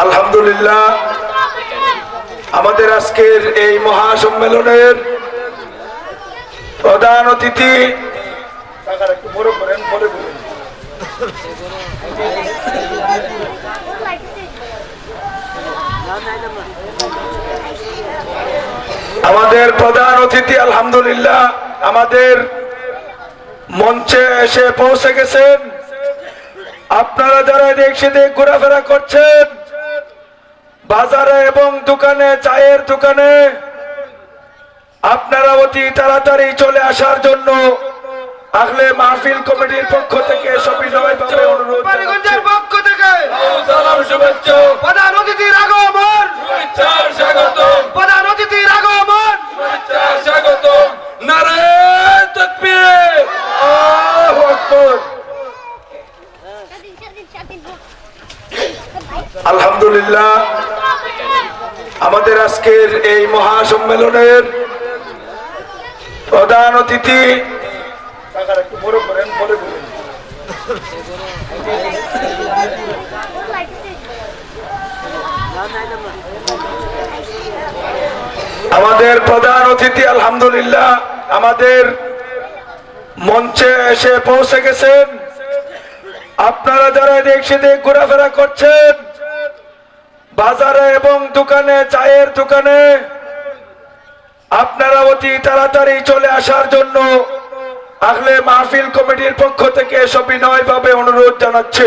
আলহামদুলিল্লাহ আমাদের আজকের এই মহাসম্মেলনের প্রধান অতিথি আলহামদুলিল্লাহ আমাদের মঞ্চে এসে পৌঁছে গেছেন। আপনারা যারা দেখছে ঘোরাফেরা করছেন বাজারে এবং দোকানে, চায়ের দোকানে, আপনারা অতি তাড়াতাড়ি চলে আসার জন্য আহলে মাহফিল কমিটির পক্ষ থেকে সবিনয়ভাবে অনুরোধ পক্ষ থেকে শুভেচ্ছা। প্রধান অতিথির আগমন, স্বাগতম। প্রধান অতিথির আগমন, স্বাগতম। নারায়ে তাকবীর, আল্লাহু আকবার। আলহামদুলিল্লাহ আমাদের আজকের এই মহাসম্মেলনের প্রধান অতিথি আলহামদুলিল্লাহ আমাদের মঞ্চে এসে পৌঁছে গেছেন। আপনারা যারা দেখছে ঘোরাফেরা করছেন বাজারে এবং দোকানে, চায়ের দোকানে, আপনারা অতি তাড়াতাড়ি চলে আসার জন্য আহলে মাহফিল কমিটির পক্ষ থেকে সবিনয়ভাবে অনুরোধ জানাচ্ছে।